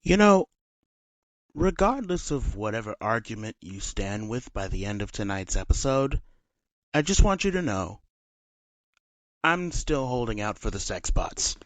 You know, regardless of whatever argument you stand with by the end of tonight's episode, I just want you to know I'm still holding out for the sex bots.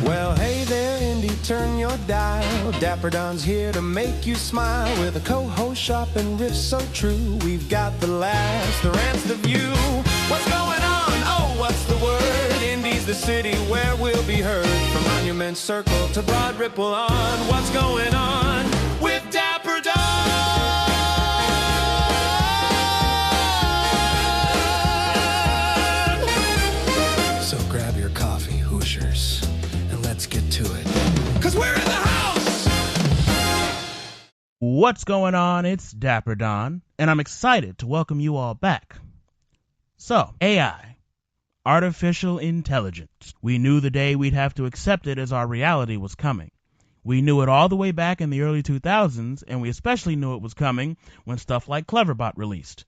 Well, hey there, Indy, turn your dial. Dapper Don's here to make you smile with a co-host sharp and riff so true. We've got the laughs, the rants, the view. What's going on? Oh, what's the word? Indy's the city where we'll be heard. From Monument Circle to Broad Ripple on. What's going on with Dapper Don? So grab your coffee, Hoosiers, and let's get to it. 'Cause we're in the house! What's going on? It's Dapper Don, and I'm excited to welcome you all back. So, AI, artificial intelligence. We knew the day we'd have to accept it as our reality was coming. We knew it all the way back in the early 2000s, and we especially knew it was coming when stuff like Cleverbot released.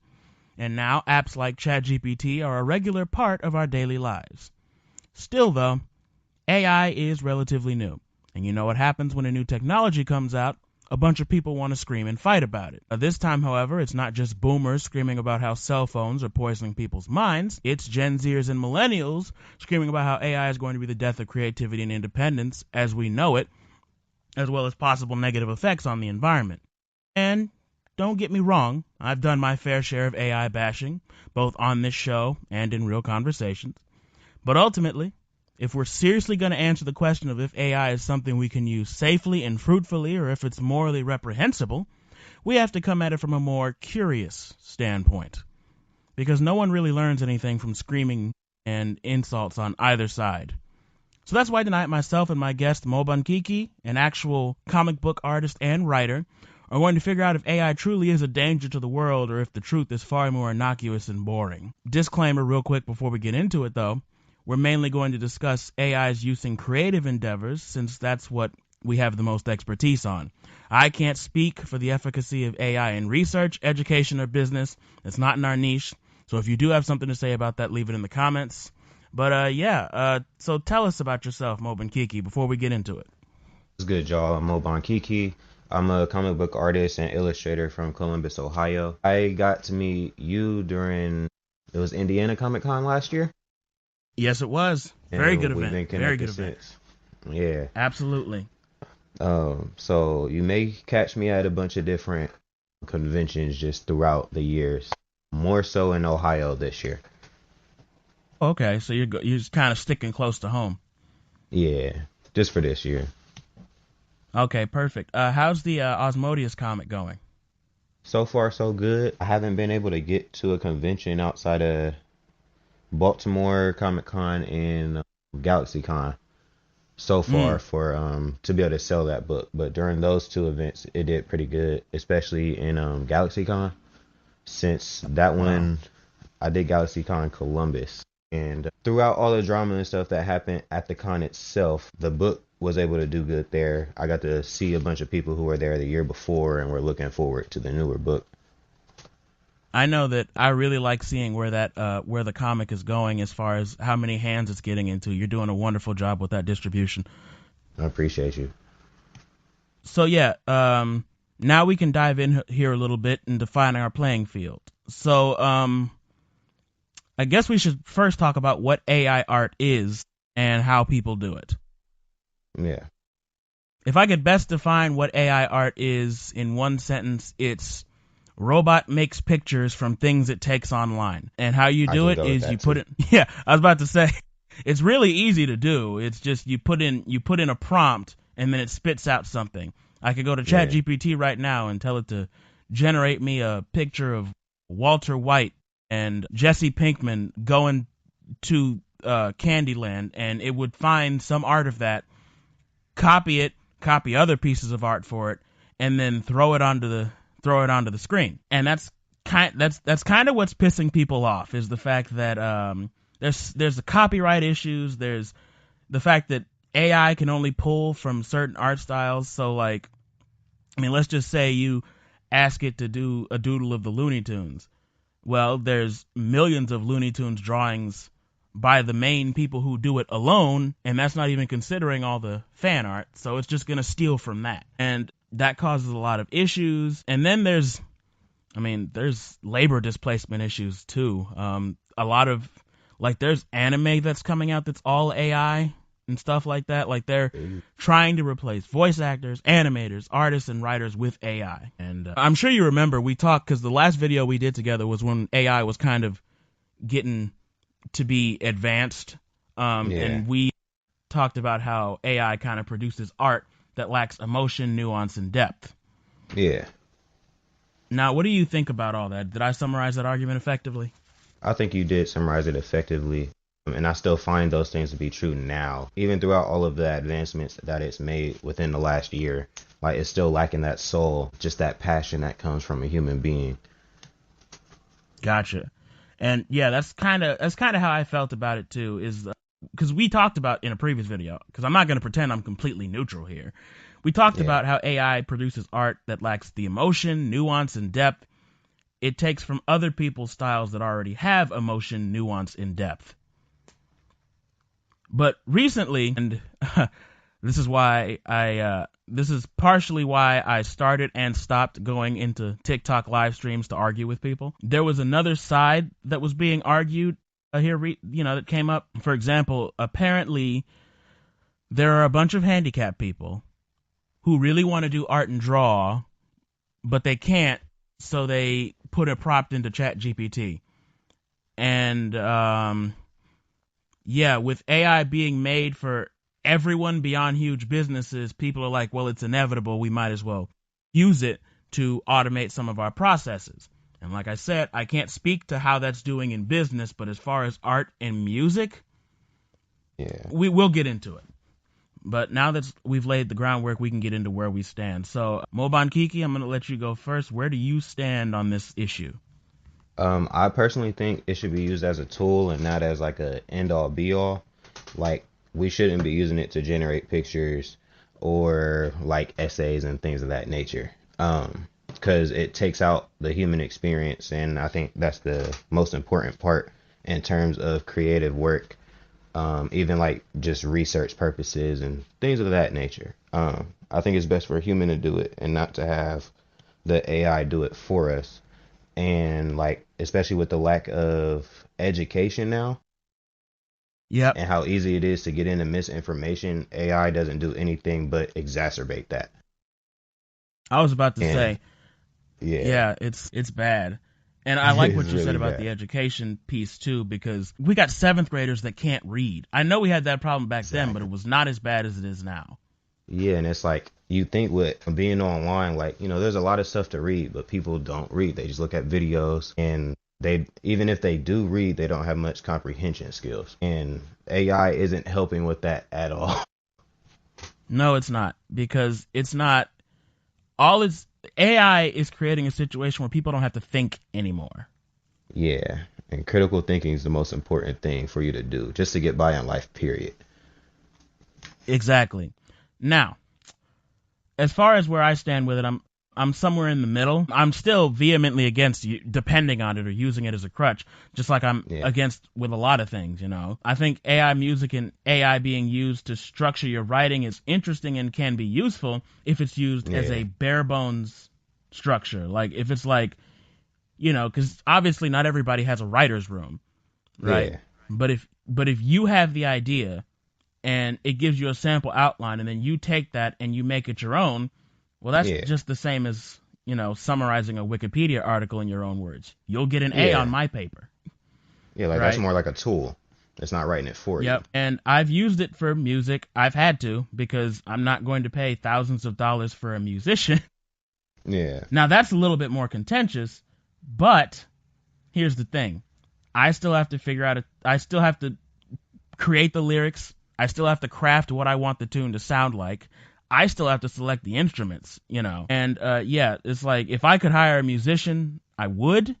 And now apps like ChatGPT are a regular part of our daily lives. Still, though, AI is relatively new. And you know what happens when a new technology comes out? A bunch of people want to scream and fight about it. This time, however, it's not just boomers screaming about how cell phones are poisoning people's minds. It's Gen Zers and millennials screaming about how AI is going to be the death of creativity and independence as we know it, as well as possible negative effects on the environment. And don't get me wrong, I've done my fair share of AI bashing, both on this show and in real conversations. But ultimately, if we're seriously going to answer the question of if AI is something we can use safely and fruitfully or if it's morally reprehensible, we have to come at it from a more curious standpoint. Because no one really learns anything from screaming and insults on either side. So that's why tonight myself and my guest Moban Kiki, an actual comic book artist and writer, are going to figure out if AI truly is a danger to the world or if the truth is far more innocuous and boring. Disclaimer real quick before we get into it though. We're mainly going to discuss AI's use in creative endeavors, since that's what we have the most expertise on. I can't speak for the efficacy of AI in research, education, or business. It's not in our niche. So if you do have something to say about that, leave it in the comments. But so tell us about yourself, Moban Kiki, before we get into it. What's good, y'all? I'm Moban Kiki. I'm a comic book artist and illustrator from Columbus, Ohio. I got to meet you during, it was Indiana Comic Con last year. Yes, it was. Very good We've event. been Very good connected event. since. Yeah. Absolutely. So you may catch me at a bunch of different conventions just throughout the years. More so in Ohio this year. Okay, so you're just kind of sticking close to home. Yeah, just for this year. Okay, perfect. How's the Osmodius comic going? So far, so good. I haven't been able to get to a convention outside of Baltimore Comic Con and Galaxy Con so far for to be able to sell that book. But during those two events, it did pretty good, especially in Galaxy Con. Since that one, I did Galaxy Con Columbus. And throughout all the drama and stuff that happened at the con itself, the book was able to do good there. I got to see a bunch of people who were there the year before and were looking forward to the newer book. I know that I really like seeing where the comic is going as far as how many hands it's getting into. You're doing a wonderful job with that distribution. I appreciate you. So yeah, now we can dive in here a little bit and define our playing field. So I guess we should first talk about what AI art is and how people do it. Yeah. If I could best define what AI art is in one sentence, it's robot makes pictures from things it takes online. And how you do it is you put it, yeah, I was about to say, it's really easy to do. It's just you put in a prompt and then it spits out something. I could go to ChatGPT right now and tell it to generate me a picture of Walter White and Jesse Pinkman going to Candyland, and it would find some art of that, copy other pieces of art for it, and then throw it onto the screen. And that's kind of what's pissing people off, is the fact that there's the copyright issues. There's the fact that AI can only pull from certain art styles. So like I mean, let's just say you ask it to do a doodle of the Looney Tunes. Well, there's millions of Looney Tunes drawings by the main people who do it alone, and that's not even considering all the fan art, so it's just going to steal from that. And that causes a lot of issues. And then there's labor displacement issues too. A lot of, like, there's anime that's coming out that's all AI and stuff like that. Like, they're trying to replace voice actors, animators, artists, and writers with AI. And I'm sure you remember we talked, because the last video we did together was when AI was kind of getting to be advanced. And we talked about how AI kind of produces art that lacks emotion, nuance, and depth. Yeah. Now, what do you think about all that? Did I summarize that argument effectively? I think you did summarize it effectively. And I still find those things to be true now. Even throughout all of the advancements that it's made within the last year, like, it's still lacking that soul, just that passion that comes from a human being. Gotcha. And yeah, that's kind of how I felt about it too, is because we talked about in a previous video, because I'm not going to pretend I'm completely neutral here. We talked about how AI produces art that lacks the emotion, nuance, and depth it takes from other people's styles that already have emotion, nuance, and depth. But recently, and this is partially why I started and stopped going into TikTok live streams to argue with people. There was another side that was being argued that came up. For example, apparently there are a bunch of handicapped people who really want to do art and draw, but they can't, so they put a prompt into ChatGPT. And with AI being made for everyone beyond huge businesses, people are like, well, it's inevitable. We might as well use it to automate some of our processes. And like I said, I can't speak to how that's doing in business, but as far as art and music, we will get into it. But now that we've laid the groundwork, we can get into where we stand. So, Moban Kiki, I'm going to let you go first. Where do you stand on this issue? I personally think it should be used as a tool and not as like a end-all be-all. Like, we shouldn't be using it to generate pictures or like essays and things of that nature. Because it takes out the human experience, and I think that's the most important part in terms of creative work. Even like just research purposes and things of that nature. I think it's best for a human to do it and not to have the AI do it for us. And like, especially with the lack of education now, and how easy it is to get into misinformation, AI doesn't do anything but exacerbate that. I was about to say, it's bad. And I like what you said about the education piece too, because we got 7th graders that can't read. I know we had that problem back then, but it was not as bad as it is now. Yeah, and it's like, you think with being online, like, there's a lot of stuff to read, but people don't read. They just look at videos, and even if they do read, they don't have much comprehension skills. And AI isn't helping with that at all. No, it's not, because AI is creating a situation where people don't have to think anymore. Yeah, and critical thinking is the most important thing for you to do, just to get by in life, period. Exactly. Now, as far as where I stand with it, I'm somewhere in the middle. I'm still vehemently against depending on it or using it as a crutch, just like I'm against with a lot of things, I think AI music and AI being used to structure your writing is interesting and can be useful if it's used as a bare bones structure. Like, if it's like, because obviously not everybody has a writer's room, right? Yeah. But if you have the idea and it gives you a sample outline, and then you take that and you make it your own, well, that's just the same as, summarizing a Wikipedia article in your own words. You'll get an A on my paper. Yeah, like, that's more like a tool. It's not writing it for you. Yep, and I've used it for music. I've had to, because I'm not going to pay thousands of dollars for a musician. Yeah. Now, that's a little bit more contentious, but here's the thing. I still have to create the lyrics. I still have to craft what I want the tune to sound like. I still have to select the instruments, And it's like, if I could hire a musician, I would.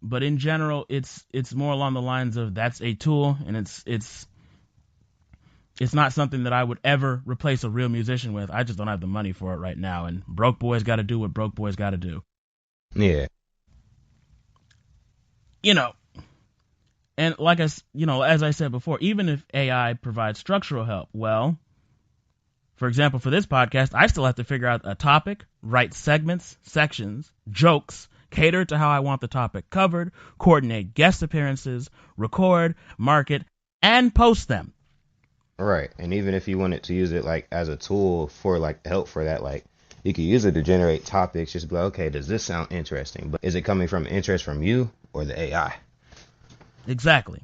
But in general, it's more along the lines of, that's a tool, and It's not something that I would ever replace a real musician with. I just don't have the money for it right now. And broke boys got to do what broke boys got to do. Yeah. You know, and like as I said before, even if AI provides structural help, well, for example, for this podcast, I still have to figure out a topic, write segments, sections, jokes, cater to how I want the topic covered, coordinate guest appearances, record, market, and post them. Right. And even if you wanted to use it like as a tool for like help for that, like you could use it to generate topics, just be like, okay, does this sound interesting? But is it coming from interest from you or the AI? Exactly.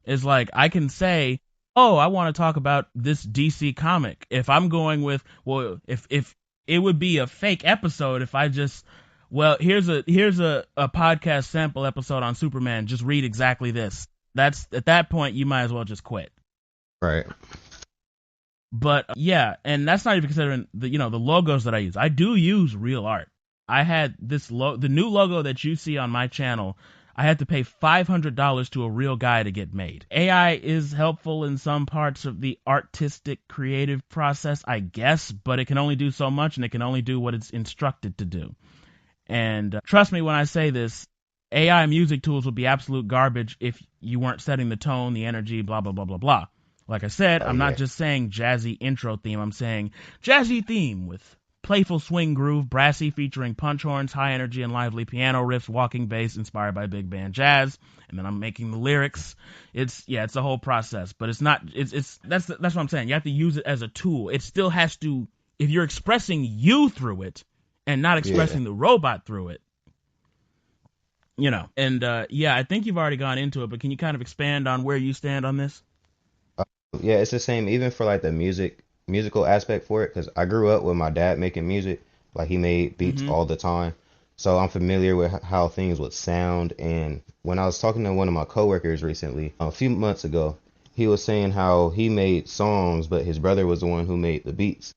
It's like I can say, oh, I want to talk about this DC comic. If I'm going with, well, if it would be a fake episode if I just, well, here's a podcast sample episode on Superman. Just read exactly this. That's at that point you might as well just quit. Right. But yeah, and that's not even considering the the logos that I use. I do use real art. I had the new logo that you see on my channel. I had to pay $500 to a real guy to get made. AI is helpful in some parts of the artistic creative process, I guess, but it can only do so much and it can only do what it's instructed to do. And trust me when I say this, AI music tools would be absolute garbage if you weren't setting the tone, the energy, blah, blah, blah, blah, blah. Like I said, I'm not just saying jazzy intro theme. I'm saying jazzy theme with playful swing groove, brassy featuring punch horns, high energy and lively piano riffs, walking bass inspired by big band jazz, and then I'm making the lyrics. It's a whole process, but that's what I'm saying. You have to use it as a tool. It still has to, if you're expressing you through it and not expressing the robot through it, and I think you've already gone into it, but can you kind of expand on where you stand on this? Yeah, it's the same even for like the musical aspect for it, because I grew up with my dad making music. Like he made beats all the time, so I'm familiar with how things would sound. And when I was talking to one of my coworkers recently, a few months ago, he was saying how he made songs, but his brother was the one who made the beats.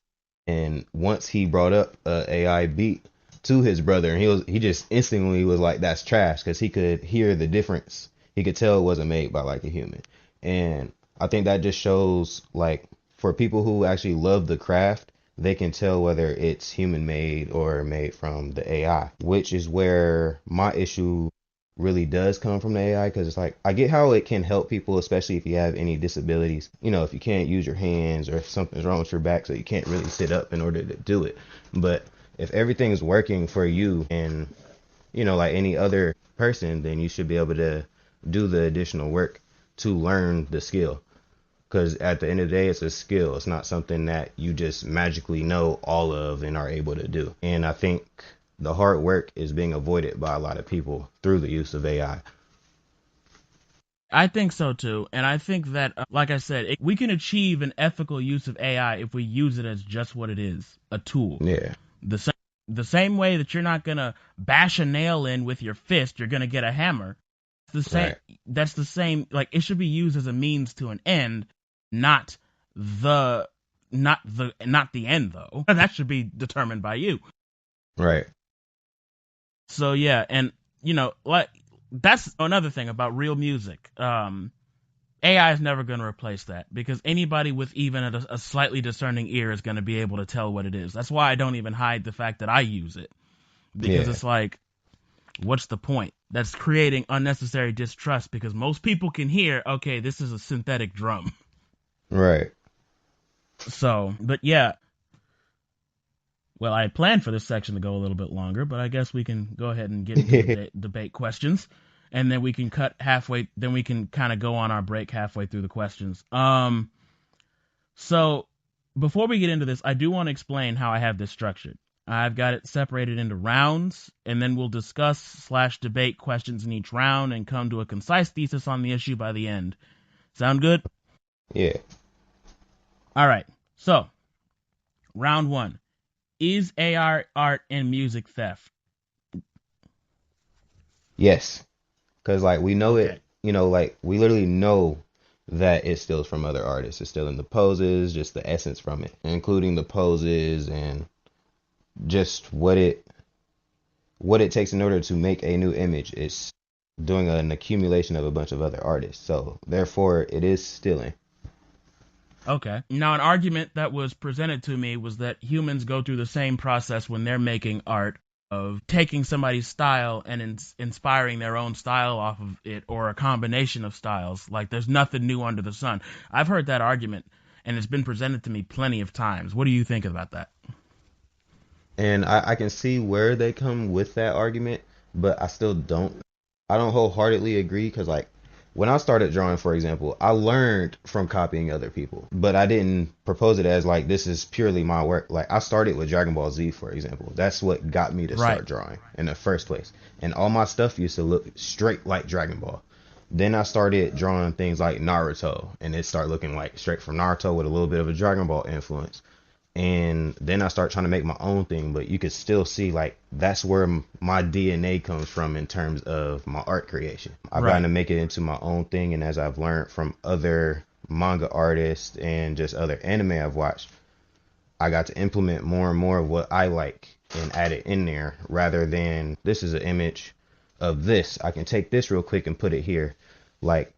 And once he brought up a AI beat to his brother, and he just instantly was like, "That's trash," because he could hear the difference. He could tell it wasn't made by like a human. And I think that just shows, like, for people who actually love the craft, they can tell whether it's human made or made from the AI, which is where my issue really does come from the AI. Because it's like, I get how it can help people, especially if you have any disabilities, if you can't use your hands or if something's wrong with your back, so you can't really sit up in order to do it. But if everything's working for you and, like any other person, then you should be able to do the additional work to learn the skill. Because at the end of the day, it's a skill. It's not something that you just magically know all of and are able to do. And I think the hard work is being avoided by a lot of people through the use of AI. I think so too. And I think that, like I said, we can achieve an ethical use of AI if we use it as just what it is, a tool. Yeah. The same way that you're not going to bash a nail in with your fist, you're going to get a hammer. The same. Right. That's the same. Like, it should be used as a means to an end, not the end though. That should be determined by you. Right. So yeah, and like that's another thing about real music. AI is never going to replace that, because anybody with even a slightly discerning ear is going to be able to tell what it is. That's why I don't even hide the fact that I use it, because it's like, what's the point? That's creating unnecessary distrust, because most people can hear, okay, this is a synthetic drum. Right. So, but yeah. Well, I planned for this section to go a little bit longer, but I guess we can go ahead and get into the debate questions, and then we can cut halfway. Then we can kind of go on our break halfway through the questions. So before we get into this, I do want to explain how I have this structured. I've got it separated into rounds, and then we'll discuss/debate questions in each round and come to a concise thesis on the issue by the end. Sound good? Yeah. All right. So, round one. Is AI art and music theft? Yes. Because, like, we know it, like, we literally know that it steals from other artists. It's stealing the poses, just the essence from it, including the poses and just what it takes in order to make a new image. It's doing an accumulation of a bunch of other artists. So, therefore, it is stealing. Okay. Now, an argument that was presented to me was that humans go through the same process when they're making art of taking somebody's style and inspiring their own style off of it, or a combination of styles. Like, there's nothing new under the sun. I've heard that argument, and it's been presented to me plenty of times. What do you think about that? And I can see where they come with that argument, but I don't wholeheartedly agree because like when I started drawing, for example, I learned from copying other people, but I didn't propose it as like this is purely my work. Like I started with Dragon Ball Z, for example. That's what got me to Right. start drawing in the first place. And all my stuff used to look straight like Dragon Ball. Then I started drawing things like Naruto, and it started looking like straight from Naruto with a little bit of a Dragon Ball influence. And then I start trying to make my own thing, but you could still see like that's where my DNA comes from in terms of my art creation. I've Right. gotten to make it into my own thing, and as I've learned from other manga artists and just other anime I've watched, I got to implement more and more of what I like and add it in there rather than this is an image of this. I can take this real quick and put it here. Like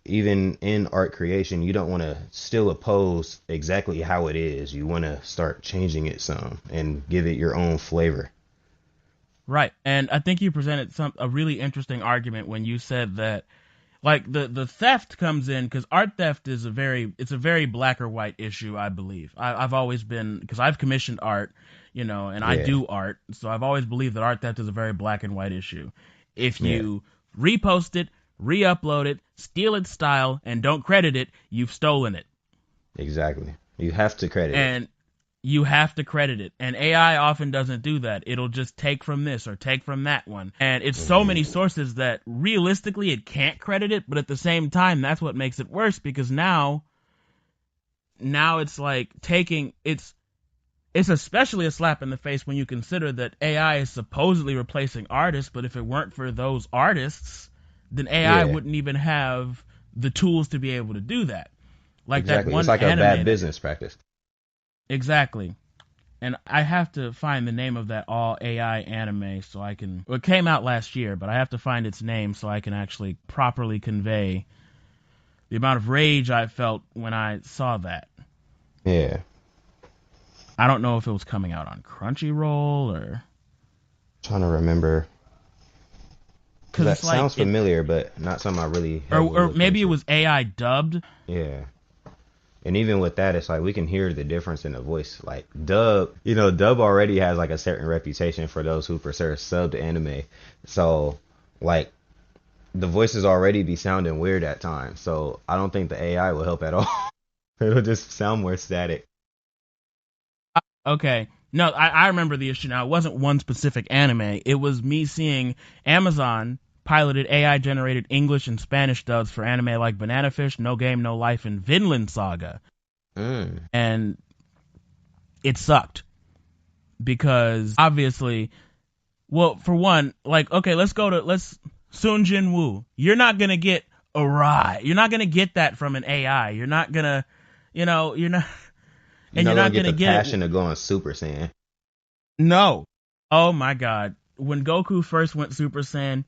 even in art creation, you don't want to still oppose exactly how it is. You want to start changing it some and give it your own flavor. Right. And I think you presented a really interesting argument when you said that, like, the theft comes in because art theft is it's a very black or white issue, I believe. I've always been, because I've commissioned art, and I Yeah, do art, so I've always believed that art theft is a very black and white issue. If yeah, you repost it, re-upload it, steal its style, and don't credit it, you've stolen it. exactly. You have to credit it. And you have to credit it. And AI often doesn't do that. It'll just take from this or take from that one. And it's so many sources that realistically it can't credit it, but at the same time, that's what makes it worse, because now it's like it's especially a slap in the face when you consider that AI is supposedly replacing artists, but if it weren't for those artists, then AI Yeah, wouldn't even have the tools to be able to do that. Like that exactly. It's one like a bad anime that business practice. exactly. And I have to find the name of that all AI anime so I can. Well, it came out last year, but I have to find its name so I can actually properly convey the amount of rage I felt when I saw that. Yeah. I don't know if it was coming out on Crunchyroll or. Trying to remember. Because Because that it's like sounds it. familiar, but not something I really heavily Or looked maybe it into. was AI dubbed. Yeah. And even with that, it's like we can hear the difference in the voice. Like Dub already has like a certain reputation for those who prefer subbed anime. So like the voices already be sounding weird at times. So I don't think the AI will help at all. It'll just sound more static. Okay. No, I remember the issue now. It wasn't one specific anime. It was me seeing Amazon piloted AI generated English and Spanish dubs for anime like Banana Fish, No Game, No Life, and Vinland Saga. Mm. And it sucked because obviously, well, for one, like, okay, let's Sun Jin Woo. You're not going to get a ride. You're not going to get that from an AI. You're not going to, you're not, You're and not you're gonna not get going to the get it. passion of going Super Saiyan. No. Oh my God. When Goku first went Super Saiyan,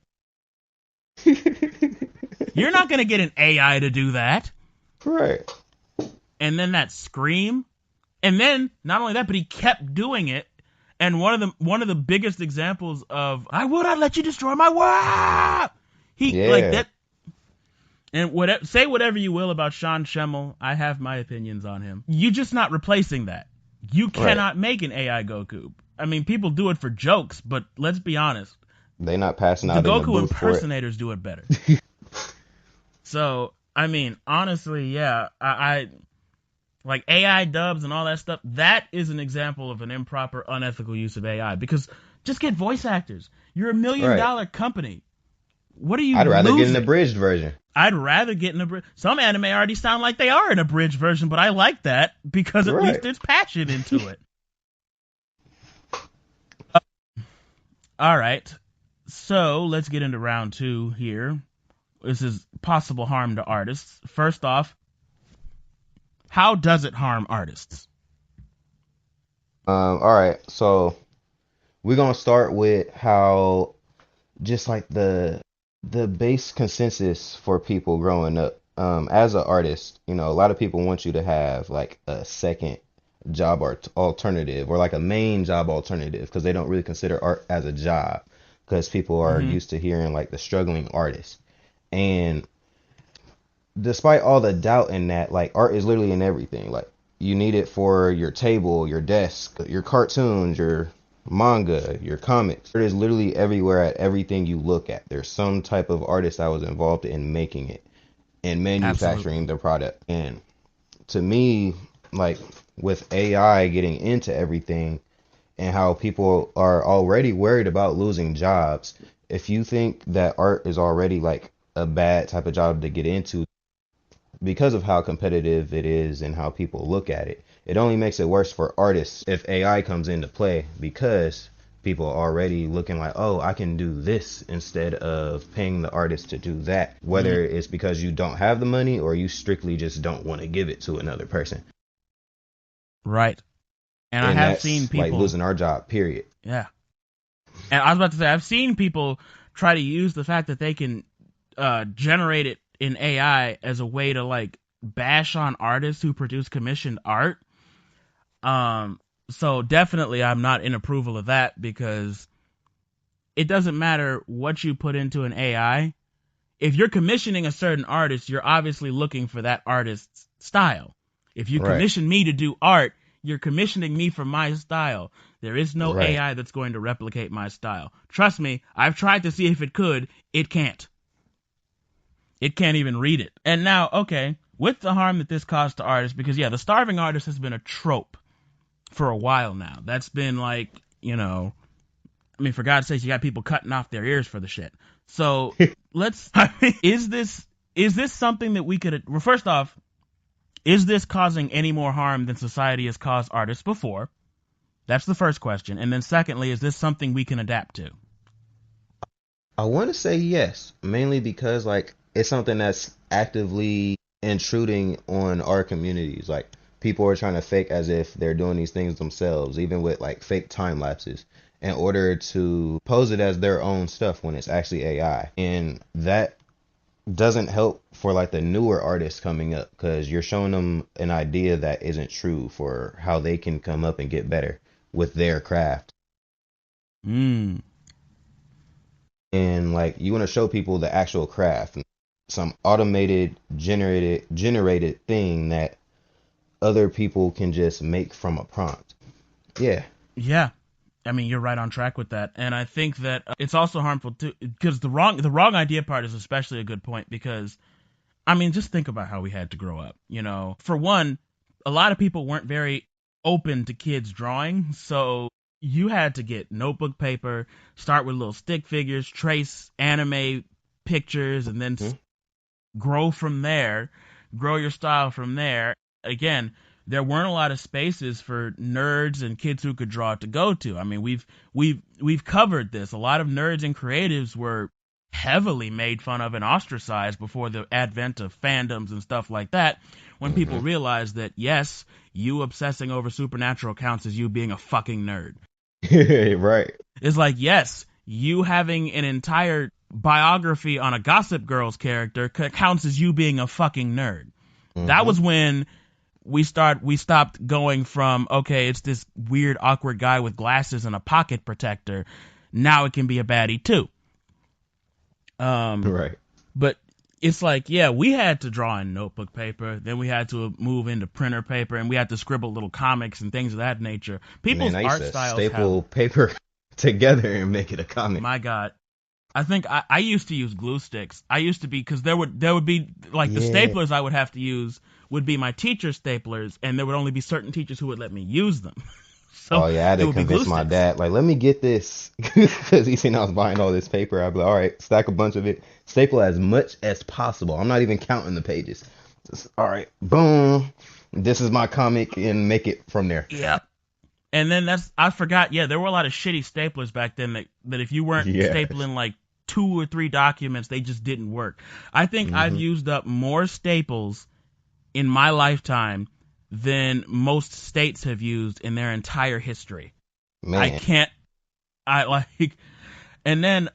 you're not going to get an AI to do that. Right. And then that scream. And then not only that, but he kept doing it. And one of the biggest examples of I would not let you destroy my world. He like Yeah. that. And say whatever you will about Sean Schemmel, I have my opinions on him. You're just not replacing that. You Right. cannot make an AI Goku. I mean, people do it for jokes, but let's be honest. They not passing The out in the Goku booth for it. impersonators do it better. So, I mean, honestly, yeah, I like AI dubs and all that stuff. That is an example of an improper, unethical use of AI because just get voice actors. You're $1 Right. million company. What are you I'd rather get an losing? abridged version. I'd rather get an abridged. Some anime already sound like they are an abridged version, but I like that because at least Right. there's passion into it. All right. So let's get into round 2 here. This is possible harm to artists. First off, how does it harm artists? All right. So we're gonna start with how just like the base consensus for people growing up. as an artist, you know, a lot of people want you to have like a second job or alternative, or like a main job alternative, because they don't really consider art as a job, because people are Mm-hmm. used to hearing like the struggling artist. And despite all the doubt in that, like art is literally in everything. Like you need it for your table, your desk, your cartoons, your manga, your comics. It is literally everywhere at everything you look at. There's some type of artist that was involved in making it and Absolutely. manufacturing the product. And to me, like with AI getting into everything and how people are already worried about losing jobs, if you think that art is already like a bad type of job to get into because of how competitive it is and how people look at it, it only makes it worse for artists if AI comes into play, because people are already looking like, oh, I can do this instead of paying the artist to do that. Mm, Whether it's because you don't have the money or you strictly just don't want to give it to another person. right. And I And have seen that's like people, losing our job, period. yeah. And I was about to say, I've seen people try to use the fact that they can generate it in AI as a way to like bash on artists who produce commissioned art. Um, so definitely, I'm not in approval of that, because it doesn't matter what you put into an AI. If you're commissioning a certain artist, you're obviously looking for that artist's style. If you Right, commission me to do art, you're commissioning me for my style. There is no right. AI that's going to replicate my style. Trust me, I've tried to see if it could. It can't. It can't even read it. And now, okay, with the harm that this caused to artists, because yeah, the starving artist has been a trope for a while now. That's been like, I mean, for God's sake, you got people cutting off their ears for the shit. So let's. I mean, is this something that we could? Well, first off, is this causing any more harm than society has caused artists before? That's the first question. And then secondly, is this something we can adapt to? I want to say yes, mainly because like it's something that's actively intruding on our communities. Like people are trying to fake as if they're doing these things themselves, even with like fake time lapses, in order to pose it as their own stuff when it's actually AI. And that doesn't help for like the newer artists coming up, because you're showing them an idea that isn't true for how they can come up and get better with their craft. Hmm. And like you want to show people the actual craft, some automated generated thing that other people can just make from a prompt. Yeah. Yeah. I mean, you're right on track with that, and I think that it's also harmful too, because the wrong idea part is especially a good point, because I mean, just think about how we had to grow up. For one, a lot of people weren't very open to kids drawing, so you had to get notebook paper, start with little stick figures, trace anime pictures, and then Hmm? grow from there, grow your style from there. Again, there weren't a lot of spaces for nerds and kids who could draw to go to. I mean, we've covered this. A lot of nerds and creatives were heavily made fun of and ostracized before the advent of fandoms and stuff like that, when people Hmm. realized that yes, you obsessing over supernatural counts as you being a fucking nerd. Right. It's like, yes, you having an entire biography on a Gossip Girls character counts as you being a fucking nerd. That Hmm. was when we stopped going from, okay, it's this weird awkward guy with glasses and a pocket protector. Now it can be a baddie too. Um, Right. but it's like, yeah, we had to draw in notebook paper, then we had to move into printer paper, and we had to scribble little comics and things of that nature. Man, People's I used art to styles have, staple paper together and make it a comic. my God, I think I used to use glue sticks. I used to be, because there would be like the Yeah. staplers I would have to use would be my teacher staplers, and there would only be certain teachers who would let me use them. So Oh yeah, I had it to would be glue convince my sticks. dad, like, let me get this, because he seen I was buying all this paper. I'd be like, all right, stack a bunch of it, staple as much as possible. I'm not even counting the pages. Just, all right, boom, this is my comic, and make it from there. Yeah. And then I forgot. Yeah, there were a lot of shitty staplers back then that if you weren't Yes. stapling like 2 or 3 documents, they just didn't work. I think I've Hmm. used up more staples in my lifetime than most states have used in their entire history. I Man, can't. I like. And then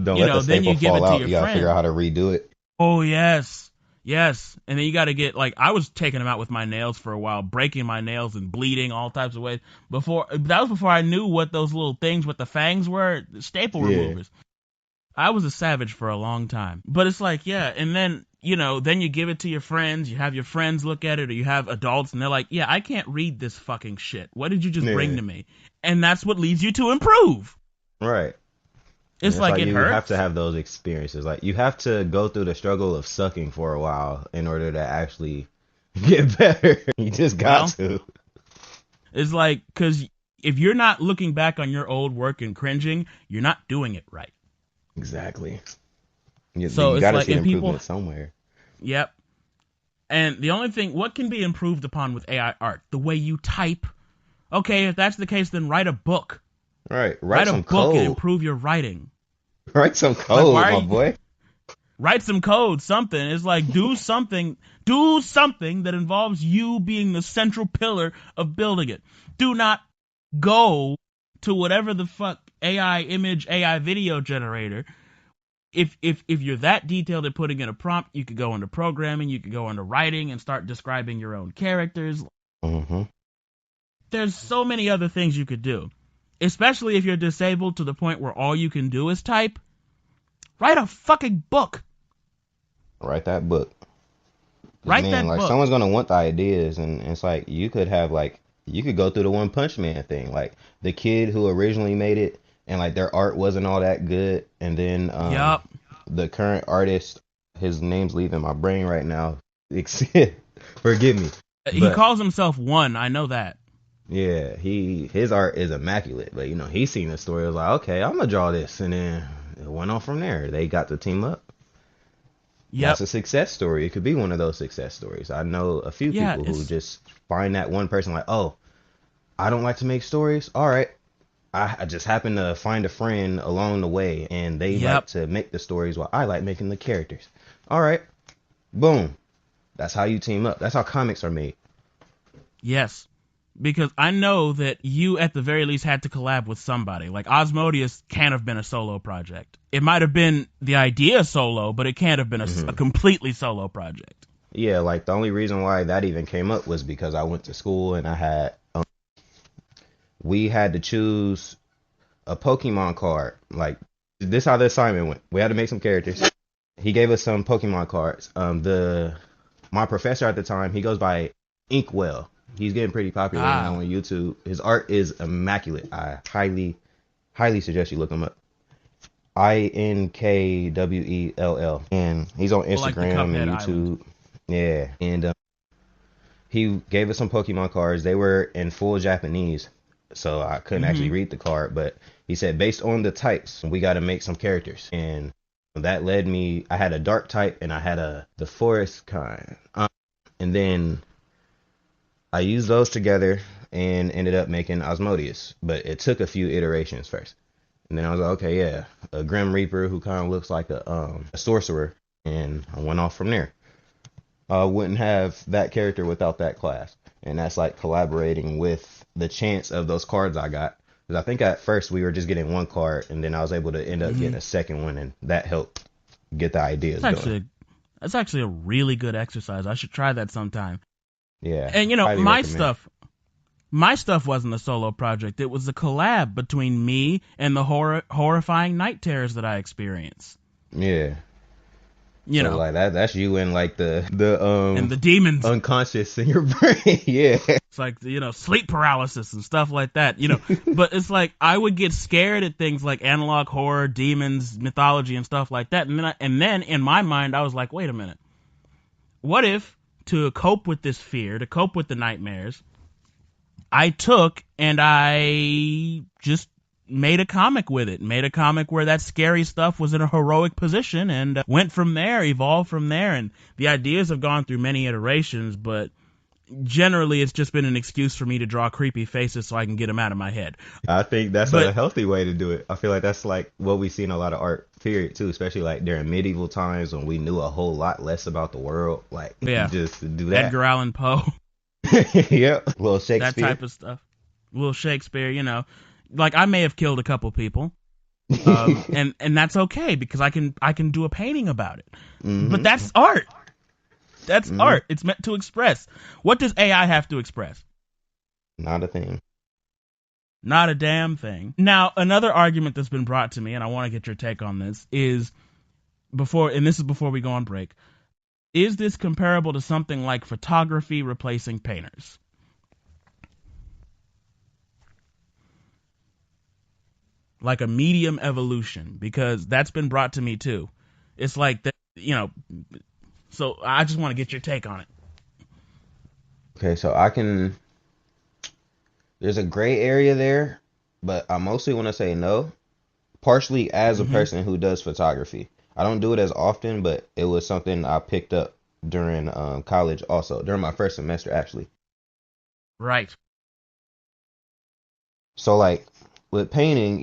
don't let the then staple you give fall it to out. your You gotta figure out friend. how to redo it. Oh yes. Yes, and then you got to get, like, I was taking them out with my nails for a while, breaking my nails and bleeding all types of ways. That was before I knew what those little things with the fangs were, staple Yeah. removers. I was a savage for a long time. But it's like, yeah, and then, then you give it to your friends, you have your friends look at it, or you have adults, and they're like, yeah, I can't read this fucking shit. What did you just bring to me? And that's what leads you to improve. Right. It's like it you hurts. have to have those experiences. Like, you have to go through the struggle of sucking for a while in order to actually get better. You just got to. It's like, because if you're not looking back on your old work and cringing, you're not doing it right. Exactly. So you it's got to like, see and improvement people, somewhere. Yep. And the only thing, what can be improved upon with AI art? The way you type. Okay, if that's the case, then write a book. Right. Write some a book code. and improve your writing. Write some code, my boy. Write some code, something. It's like, do something that involves you being the central pillar of building it. Do not go to whatever the fuck AI image, AI video generator. If you're that detailed at putting in a prompt, you could go into programming, you could go into writing and start describing your own characters. Mm-hmm. There's so many other things you could do, especially if you're disabled to the point where all you can do is type. Write a fucking book. Write that book. Write that book. Someone's gonna want the ideas, and it's like you could go through the One Punch Man thing, like the kid who originally made it, and like their art wasn't all that good, and then the current artist, his name's leaving my brain right now. Forgive me. He calls himself One. I know that. Yeah, his art is immaculate, but he's seen the story. I was like, okay, I'm gonna draw this, and then it went on from there. They got to team up. Yep. That's a success story. It could be one of those success stories. I know a few people who just find that one person like, oh, I don't like to make stories. All right. I just happen to find a friend along the way, and they like to make the stories while I like making the characters. All right. Boom. That's how you team up. That's how comics are made. Yes. Because I know that you, at the very least, had to collab with somebody. Like, Osmodius can't have been a solo project. It might have been the idea solo, but it can't have been a completely solo project. Yeah, like, the only reason why that even came up was because I went to school and I had... we had to choose a Pokemon card. Like, this is how the assignment went. We had to make some characters. He gave us some Pokemon cards. My professor at the time, he goes by Inkwell. He's getting pretty popular now on YouTube. His art is immaculate. I highly suggest you look him up. Inkwell. And he's on Instagram and YouTube. Island. Yeah. And he gave us some Pokemon cards. They were in full Japanese, so I couldn't actually read the card. But he said, based on the types, we got to make some characters. And that led me, I had a dark type and I had the forest kind. And then I used those together and ended up making Osmodius, but it took a few iterations first. And then I was like, okay, yeah, a Grim Reaper who kind of looks like a sorcerer, and I went off from there. I wouldn't have that character without that class, and that's like collaborating with the chance of those cards I got. Because I think at first we were just getting one card, and then I was able to end up getting a second one, and that helped get the ideas going. That's actually a really good exercise. I should try that sometime. Yeah. And my stuff wasn't a solo project. It was a collab between me and the horrifying night terrors that I experience. Yeah. Like that's you and like the and the demons unconscious in your brain. Yeah. It's like, sleep paralysis and stuff like that, but it's like I would get scared at things like analog horror, demons, mythology and stuff like that. And then in my mind I was like, wait a minute. What if, to cope with this fear, to cope with the nightmares, I took and I just made a comic with it. Made a comic where that scary stuff was in a heroic position and went from there, evolved from there. And the ideas have gone through many iterations, but generally it's just been an excuse for me to draw creepy faces so I can get them out of my head. I think that's a healthy way to do it. I feel like that's like what we see in a lot of art, period, too, especially like during medieval times when we knew a whole lot less about the world. Like, just do that. Edgar Allan Poe. Yep. Little Shakespeare. That type of stuff. Little Shakespeare, like I may have killed a couple people. And that's okay because I can do a painting about it. But that's art. That's art. It's meant to express. What does AI have to express? Not a thing. Not a damn thing. Now, another argument that's been brought to me, and I want to get your take on this, is this is before we go on break, is this comparable to something like photography replacing painters? Like a medium evolution, because that's been brought to me too. It's like that, so I just want to get your take on it. Okay, so there's a gray area there, but I mostly want to say no, partially as a person who does photography. I don't do it as often, but it was something I picked up during college also, during my first semester, actually. Right. So, like, with painting,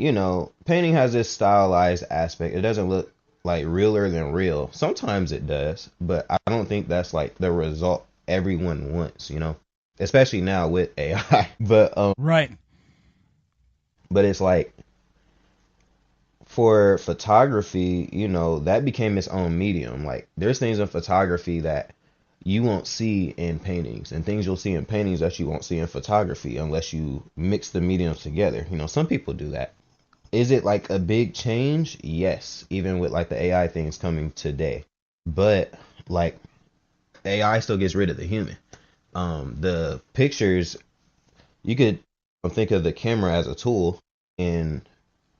painting has this stylized aspect. It doesn't look, like, realer than real. Sometimes it does, but I don't think that's, like, the result everyone wants, especially now with AI. But right. But it's like, for photography, that became its own medium. Like, there's things in photography that you won't see in paintings, and things you'll see in paintings that you won't see in photography unless you mix the mediums together. Some people do that. Is it like a big change? Yes, even with like the AI things coming today. But like, AI still gets rid of the human. The pictures, you could think of the camera as a tool, and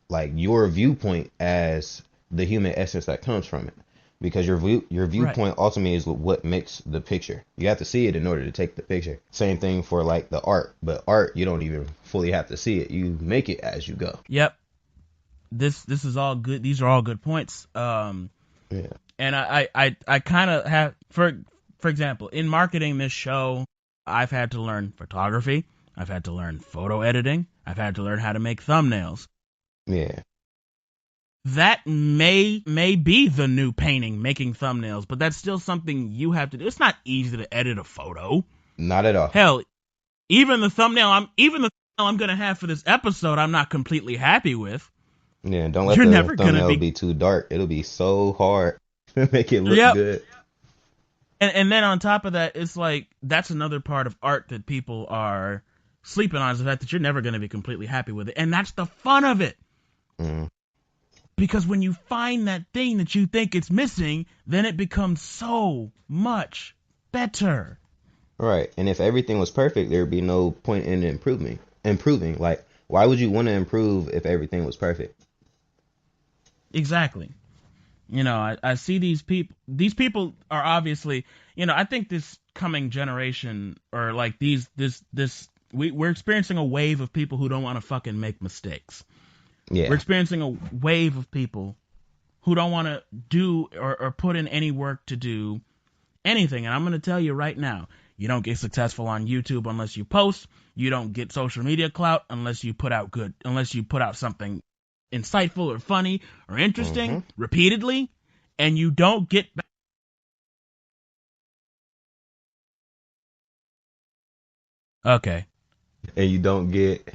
like your viewpoint as the human essence that comes from it, because your viewpoint ultimately is what makes the picture. You have to see it in order to take the picture. Same thing for like the art, but art, you don't even fully have to see it. You make it as you go. Yep. This is all good. These are all good points. Yeah. And I kind of have, for example, in marketing this show, I've had to learn photography. I've had to learn photo editing. I've had to learn how to make thumbnails. Yeah. That may be the new painting, making thumbnails, but that's still something you have to do. It's not easy to edit a photo. Not at all. Hell, even the thumbnail I'm gonna have for this episode, I'm not completely happy with. Yeah, don't let the thumbnail be too dark. It'll be so hard to make it look good. And then on top of that, it's like, that's another part of art that people are sleeping on, is the fact that you're never going to be completely happy with it. And that's the fun of it. Because when you find that thing that you think it's missing, then it becomes so much better. Right. And if everything was perfect, there'd be no point in improving. Like, why would you want to improve if everything was perfect? Exactly. I see these people. These people are obviously, I think this coming generation, or like we're experiencing a wave of people who don't want to fucking make mistakes. Yeah. We're experiencing a wave of people who don't want to do or put in any work to do anything. And I'm going to tell you right now, you don't get successful on YouTube unless you post. You don't get social media clout unless you put out something insightful or funny or interesting repeatedly, and you don't get back. Okay. And you don't get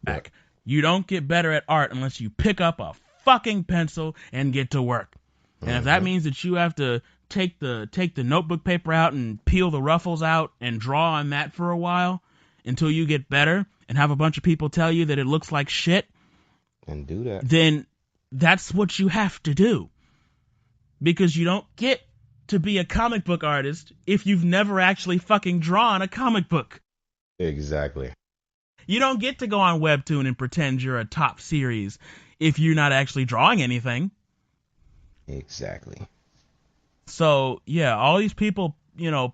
back. You don't get better at art unless you pick up a fucking pencil and get to work. And if that means that you have to take the notebook paper out and peel the ruffles out and draw on that for a while until you get better and have a bunch of people tell you that it looks like shit, and do that, then that's what you have to do. Because you don't get to be a comic book artist if you've never actually fucking drawn a comic book. Exactly. You don't get to go on Webtoon and pretend you're a top series if you're not actually drawing anything. Exactly. So, yeah, all these people,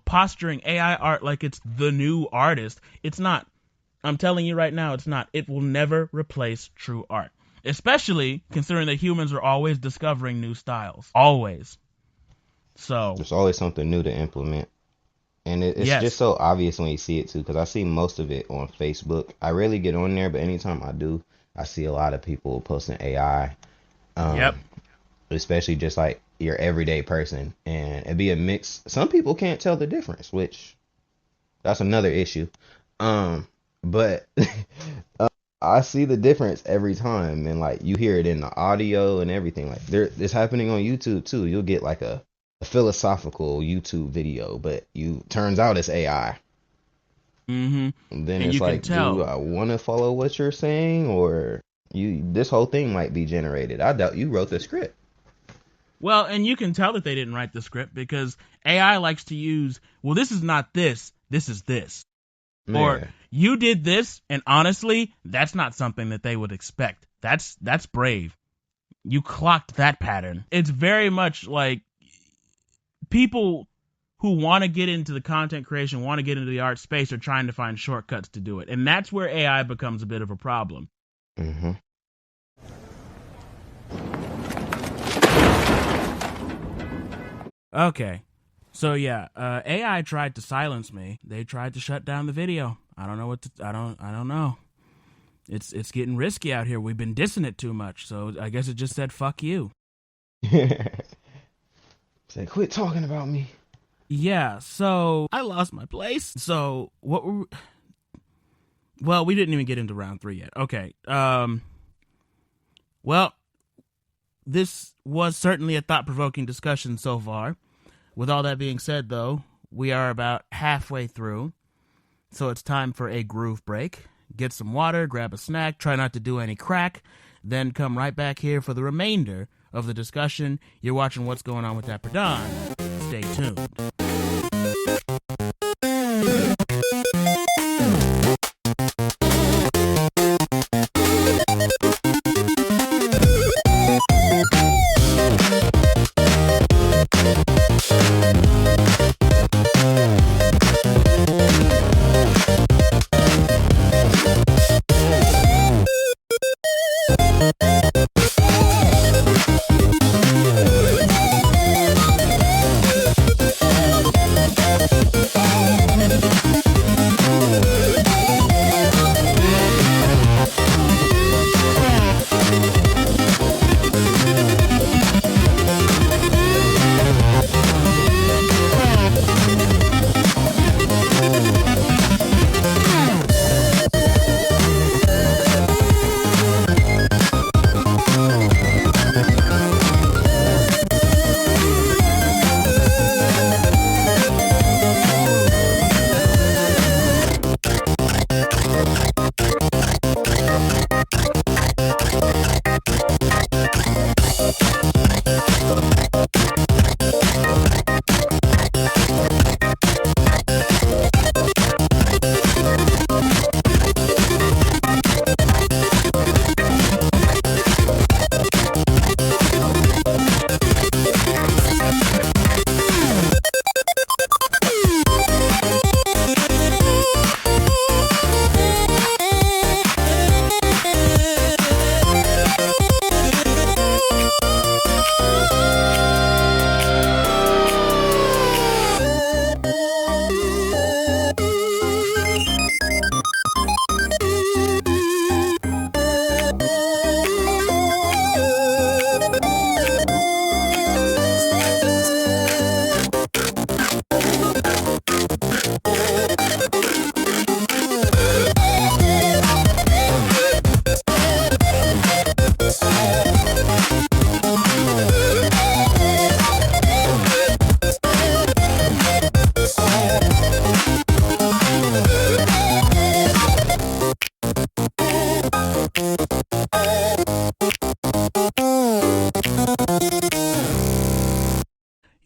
posturing AI art like it's the new artist, it's not. I'm telling you right now, it's not. It will never replace true art. Especially considering that humans are always discovering new styles. Always. So there's always something new to implement. And it's just so obvious when you see it, too, because I see most of it on Facebook. I rarely get on there, but anytime I do, I see a lot of people posting AI. Especially just like your everyday person. And it'd be a mix. Some people can't tell the difference, which that's another issue. But I see the difference every time. And like, you hear it in the audio and everything. Like, it's happening on YouTube, too. You'll get like a a philosophical YouTube video, but you turns out it's AI. Mm-hmm. Then And it's you can like, do tell. I want to follow what you're saying, or this whole thing might be generated. I doubt you wrote the script. Well, and you can tell that they didn't write the script because AI likes to use, well, this is not this, this is this. Or Man. you did this, and honestly, that's not something that they would expect. That's brave. You clocked that pattern. It's very much like people who want to get into the content creation, want to get into the art space, are trying to find shortcuts to do it. And that's where AI becomes a bit of a problem. Mm-hmm. Okay. So yeah, AI tried to silence me. They tried to shut down the video. I don't know what to, I don't know. It's getting risky out here. We've been dissing it too much. So I guess it just said fuck you. Say, quit talking about me. Yeah, so I lost my place. So what were well, we didn't even get into round 3 yet. Okay. Well, this was certainly a thought-provoking discussion so far. With all that being said, though, we are about halfway through, so it's time for a groove break. Get some water, grab a snack, try not to do any crack, then come right back here for the remainder of the discussion. You're watching What's Going On with Dapper Don. Stay tuned.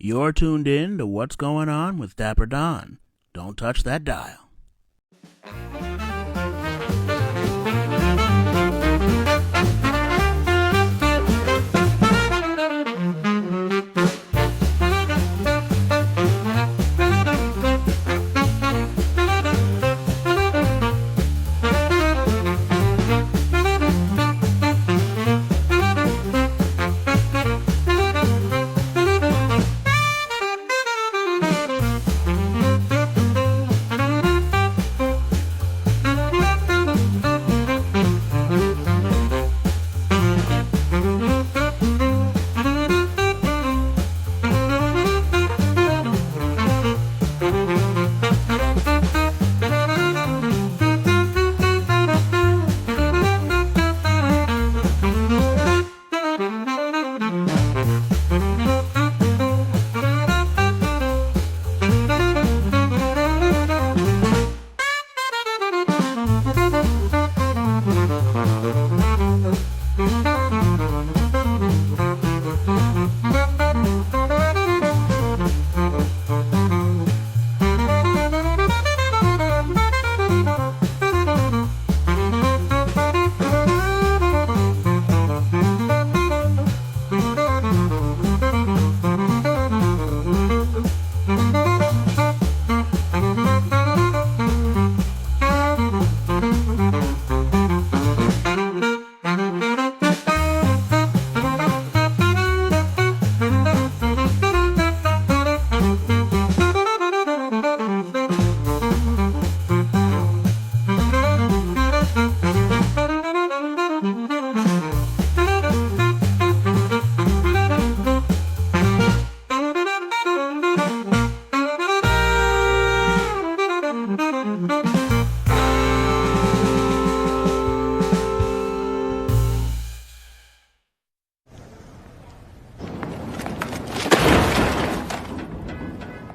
You're tuned in to What's Going On with Dapper Don. Don't touch that dial.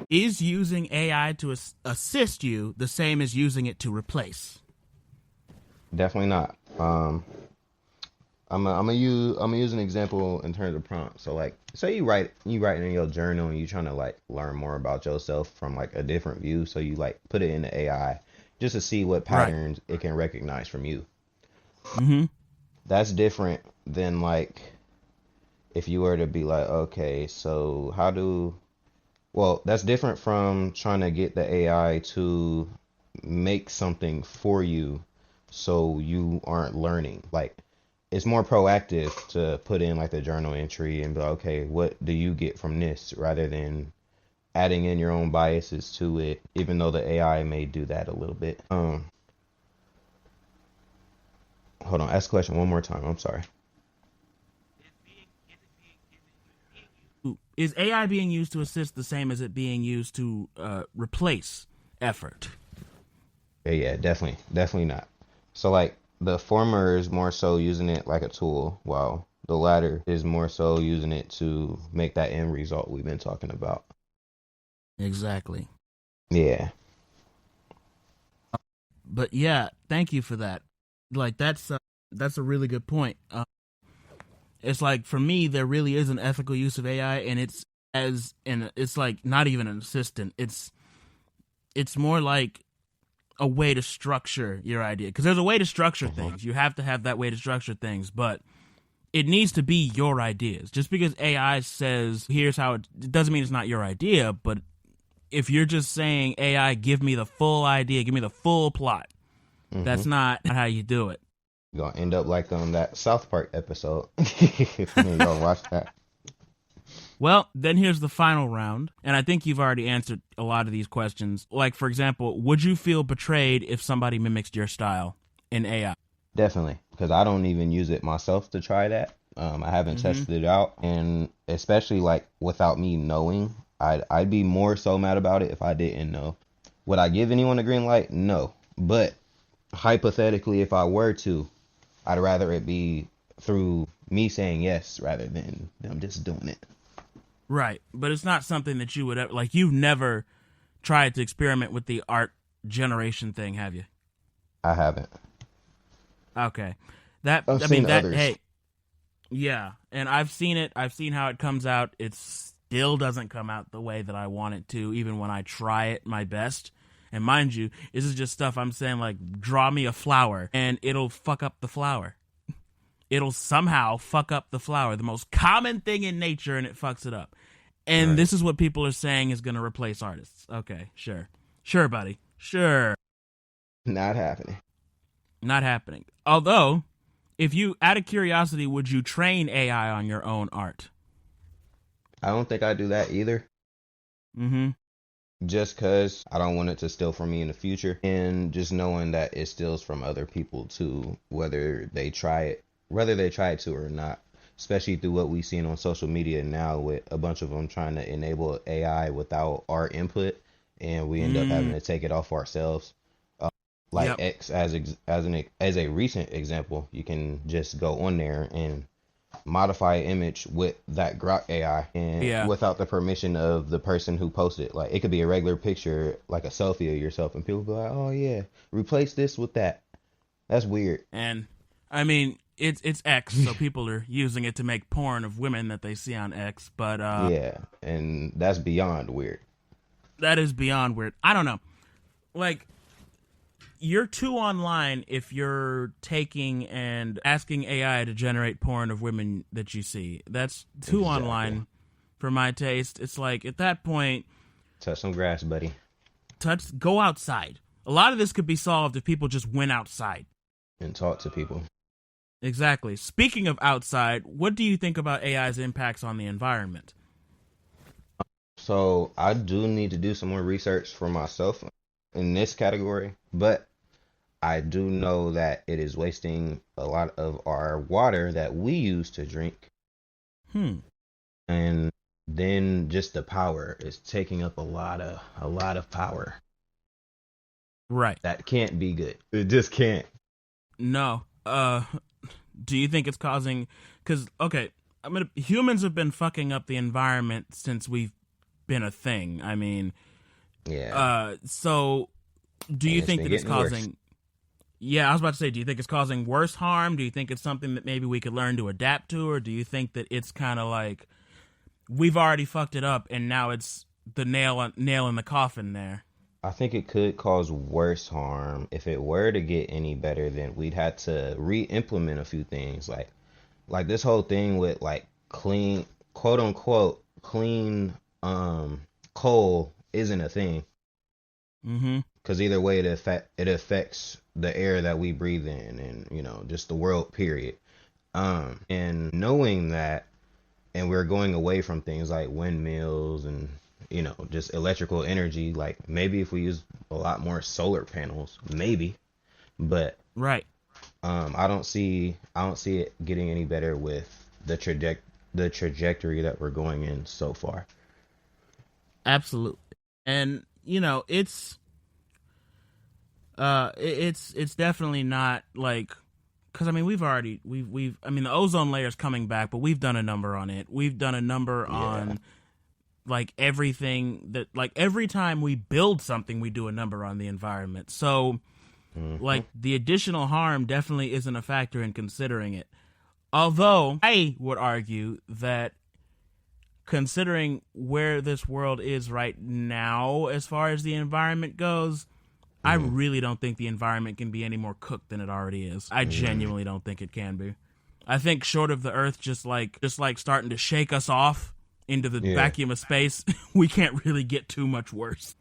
Is using AI to assist you the same as using it to replace? Definitely not. I'm gonna use an example in terms of prompt. So like, say you write in your journal and you're trying to like learn more about yourself from like a different view. So you like put it in the AI just to see what Right. patterns it can recognize from you. Mm-hmm. That's different than like if you were to be like, okay, so well, that's different from trying to get the AI to make something for you so you aren't learning. Like, it's more proactive to put in like the journal entry and be like, okay, what do you get from this, rather than adding in your own biases to it, even though the AI may do that a little bit. Hold on, ask the question one more time. I'm sorry. Is AI being used to assist the same as it being used to replace effort? Yeah, definitely not. So like the former is more so using it like a tool, while the latter is more so using it to make that end result we've been talking about. Exactly. Yeah. But yeah, thank you for that. Like that's a really good point. It's like for me, there really is an ethical use of AI, and it's like not even an assistant. It's more like a way to structure your idea, because there's a way to structure things. You have to have that way to structure things, but it needs to be your ideas. Just because AI says here's how it doesn't mean it's not your idea. But if you're just saying AI, give me the full idea, give me the full plot, that's not how you do it. You're gonna end up like on that South Park episode. If you go watch that. Well, then here's the final round, and I think you've already answered a lot of these questions. Like, for example, would you feel betrayed if somebody mimics your style in AI? Definitely, because I don't even use it myself to try that. I haven't tested it out, and especially like without me knowing, I'd be more so mad about it if I didn't know. Would I give anyone a green light? No. But hypothetically, if I were to, I'd rather it be through me saying yes rather than them just doing it. Right, but it's not something that you would ever, like, you've never tried to experiment with the art generation thing, have you? I haven't. Okay. I've seen others. Hey, yeah, and I've seen it. I've seen how it comes out. It still doesn't come out the way that I want it to, even when I try it my best. And mind you, this is just stuff I'm saying, like, draw me a flower, and it'll fuck up the flower. It'll somehow fuck up the flower, the most common thing in nature, and it fucks it up. And Right. This is what people are saying is going to replace artists. Okay, sure. Sure, buddy. Sure. Not happening. Not happening. Although, if you, out of curiosity, would you train AI on your own art? I don't think I do that either. Mm-hmm. Just because I don't want it to steal from me in the future. And just knowing that it steals from other people too, whether they try it to or not. Especially through what we've seen on social media now, with a bunch of them trying to enable AI without our input, and we end up having to take it off ourselves. Like Yep. X as a recent example, you can just go on there and modify an image with that Grok AI, and without the permission of the person who posted it. Like, it could be a regular picture, like a selfie of yourself, and people be like, "Oh yeah, replace this with that." That's weird. And I mean, it's X, so people are using it to make porn of women that they see on X. But Yeah, and that's beyond weird. that is beyond weird. I don't know. Like, you're too online if you're taking and asking AI to generate porn of women that you see. That's too online for my taste. It's like, at that point, Touch some grass, buddy. go outside. A lot of this could be solved if people just went outside. And talk to people. Exactly. Speaking of outside, what do you think about AI's impacts on the environment? So I do need to do some more research for myself in this category, but I do know that it is wasting a lot of our water that we use to drink. And then just the power is taking up a lot of power. Right. That can't be good. It just can't. No. Do you think it's causing? Because, okay, humans have been fucking up the environment since we've been a thing. I mean, Yeah. so do you And it's think been that it's getting worse. causing? Yeah, I was about to say, do you think it's causing worse harm? Do you think it's something that maybe we could learn to adapt to, or do you think that it's kind of like we've already fucked it up and now it's the nail in the coffin there? I think it could cause worse harm. If it were to get any better, then we'd have to re-implement a few things, like this whole thing with like clean, quote unquote, clean coal isn't a thing. Mm-hmm. Because either way, it affects the air that we breathe in, and just the world, period. And knowing that, and we're going away from things like windmills and just electrical energy. Like maybe if we use a lot more solar panels, maybe. But Right. I don't see it getting any better with the trajectory that we're going in so far. Absolutely. And it's definitely not like, because I mean we've I mean the ozone layer is coming back, but we've done a number on it. We've done a number on like everything that, like every time we build something, we do a number on the environment. So like the additional harm definitely isn't a factor in considering it. Although I would argue that considering where this world is right now as far as the environment goes, I really don't think the environment can be any more cooked than it already is. I genuinely don't think it can be. I think short of the Earth just like starting to shake us off into the vacuum of space, we can't really get too much worse.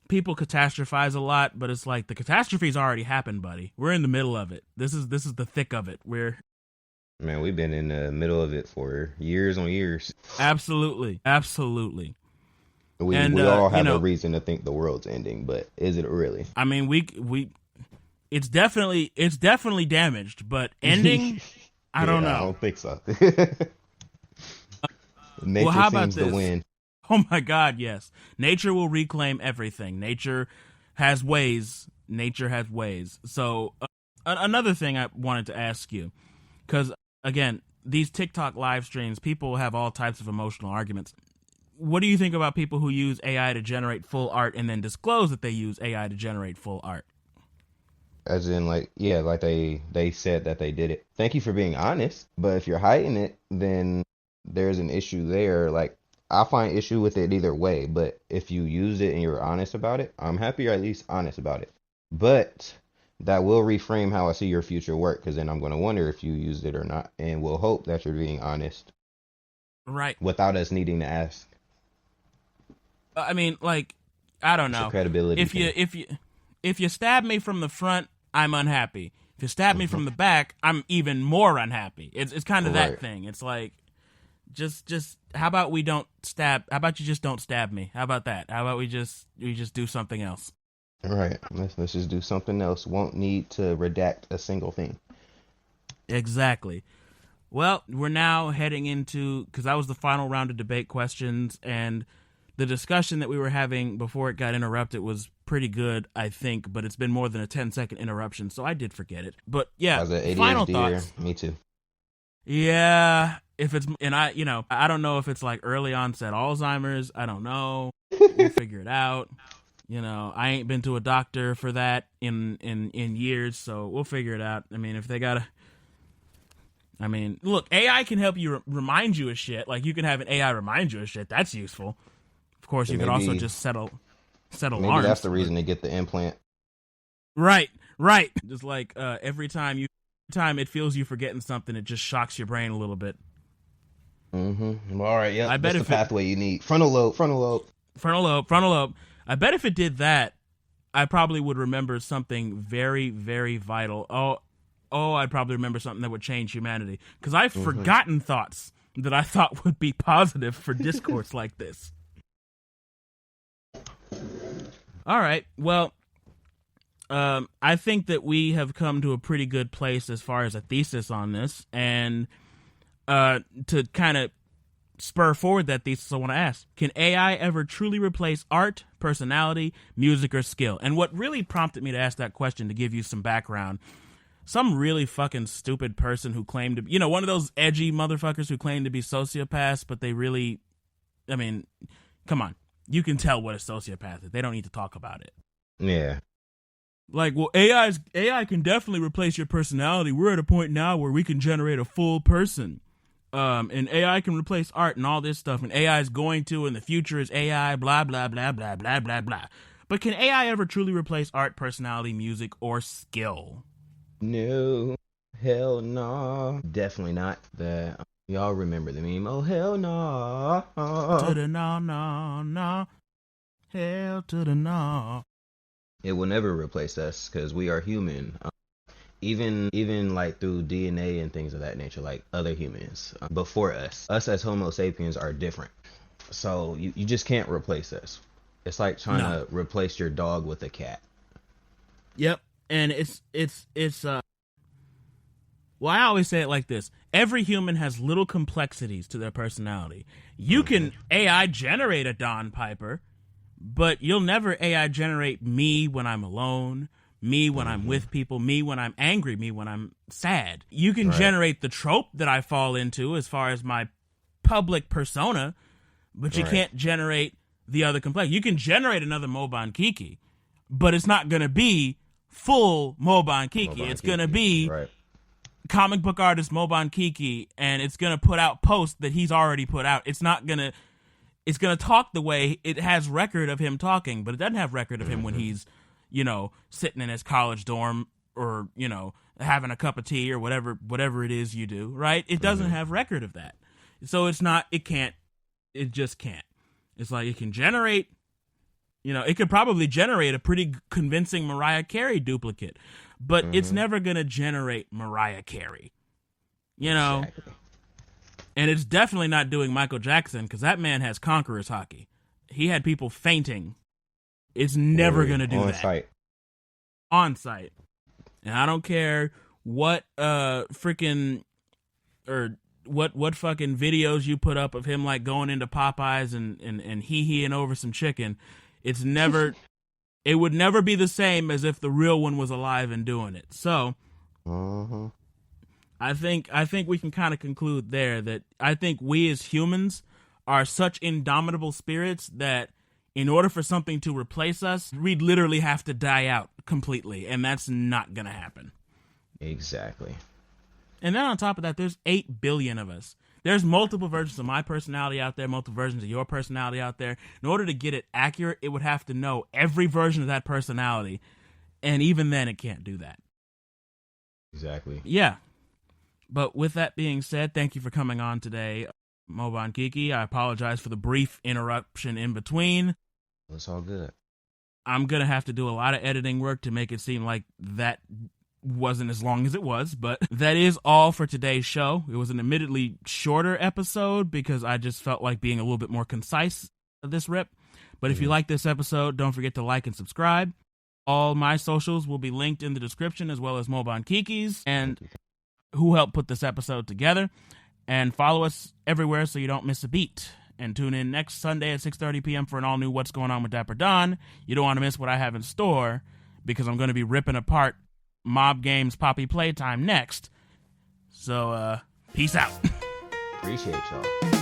People catastrophize a lot, but it's like the catastrophe's already happened, buddy. We're in the middle of it. This is the thick of it. Man, we've been in the middle of it for years on years. Absolutely. We all have a reason to think the world's ending, but is it really? I mean, it's definitely damaged, but ending, I don't know. I don't think so. Nature how about seems to this? win. Oh my God, yes. Nature will reclaim everything. Nature has ways. So another thing I wanted to ask you, because again, these TikTok live streams, people have all types of emotional arguments. What do you think about people who use AI to generate full art and then disclose that they use AI to generate full art? As in, like they said that they did it. Thank you for being honest. But if you're hiding it, then there's an issue there. Like, I find issue with it either way. But if you use it and you're honest about it, I'm happy you're at least honest about it. But that will reframe how I see your future work, because then I'm going to wonder if you used it or not. And we'll hope that you're being honest. Right. Without us needing to ask. I mean, like, I don't know. Credibility. If you stab me from the front, I'm unhappy. If you stab me from the back, I'm even more unhappy. It's kind of that thing. It's like, just how about we don't stab? How about you just don't stab me? How about that? How about we just do something else? All right. Let's just do something else. Won't need to redact a single thing. Exactly. Well, we're now heading into, because that was the final round of debate questions, and the discussion that we were having before it got interrupted was pretty good, I think, but it's been more than a 10-second interruption, so I did forget it. But yeah, final thoughts. Me too. Yeah, if it's, and I don't know if it's like early onset Alzheimer's. I don't know. We'll figure it out. I ain't been to a doctor for that in years, so we'll figure it out. I mean, if they gotta, look, AI can help you remind you of shit. Like, you can have an AI remind you of shit. That's useful. Of course, you can also just settle maybe alarms. That's the reason to get the implant. Right. Just like every time it feels you forgetting something, it just shocks your brain a little bit. Mm-hmm. All right. Yeah. That's the pathway you need. Frontal lobe. I bet if it did that, I probably would remember something very, very vital. Oh, I'd probably remember something that would change humanity, because I've forgotten thoughts that I thought would be positive for discourse like this. All right. Well, I think that we have come to a pretty good place as far as a thesis on this. And to kind of spur forward that thesis, I want to ask, can AI ever truly replace art, personality, music, or skill? And what really prompted me to ask that question, to give you some background, some really fucking stupid person who claimed to, one of those edgy motherfuckers who claim to be sociopaths, but they really, come on. you can tell what a sociopath is. They don't need to talk about it. Yeah. Like, well, AI can definitely replace your personality. We're at a point now where we can generate a full person. And AI can replace art and all this stuff. And AI is going to, and the future is AI, blah, blah, blah, blah, blah, blah, blah. But can AI ever truly replace art, personality, music, or skill? No. Hell no. Definitely not. Y'all remember the meme? Oh, hell no. To the no, no, no. Hell to the no. It will never replace us because we are human. Even like through DNA and things of that nature, like other humans before us as Homo sapiens are different. So you just can't replace us. It's like trying to replace your dog with a cat. Yep. And it's well, I always say it like this. Every human has little complexities to their personality. You can AI generate a Don Piper, but you'll never AI generate me when I'm alone, me when I'm with people, me when I'm angry, me when I'm sad. You can generate the trope that I fall into as far as my public persona, but you can't generate the other complex. You can generate another Moban Kiki, but it's not going to be full Moban Kiki. It's going to be comic book artist Moban Kiki, and it's going to put out posts that he's already put out. It's not going to... It's going to talk the way it has record of him talking, but it doesn't have record of him when he's, sitting in his college dorm or, having a cup of tea or whatever it is you do, right? It doesn't have record of that. So it just can't. It's like it can generate, it could probably generate a pretty convincing Mariah Carey duplicate, but it's never going to generate Mariah Carey, Exactly. And it's definitely not doing Michael Jackson because that man has conqueror's hockey. He had people fainting. It's never going to do that. On site. And I don't care what what fucking videos you put up of him like going into Popeyes and hee-heeing over some chicken. It's never... it would never be the same as if the real one was alive and doing it. So... I think we can kind of conclude there that I think we as humans are such indomitable spirits that in order for something to replace us, we'd literally have to die out completely, and that's not going to happen. Exactly. And then on top of that, there's 8 billion of us. There's multiple versions of my personality out there, multiple versions of your personality out there. In order to get it accurate, it would have to know every version of that personality, and even then it can't do that. Exactly. Yeah. But with that being said, thank you for coming on today, Moban Kiki. I apologize for the brief interruption in between. It's all good. I'm going to have to do a lot of editing work to make it seem like that wasn't as long as it was, but that is all for today's show. It was an admittedly shorter episode because I just felt like being a little bit more concise this rip. But if you like this episode, don't forget to like and subscribe. All my socials will be linked in the description as well as Moban Kiki's and who helped put this episode together. And follow us everywhere so you don't miss a beat. And tune in next Sunday at 6:30 p.m. for an all-new What's Going On with Dapper Don. You don't want to miss what I have in store because I'm going to be ripping apart Mob Game's Poppy Playtime next. So, peace out. Appreciate y'all.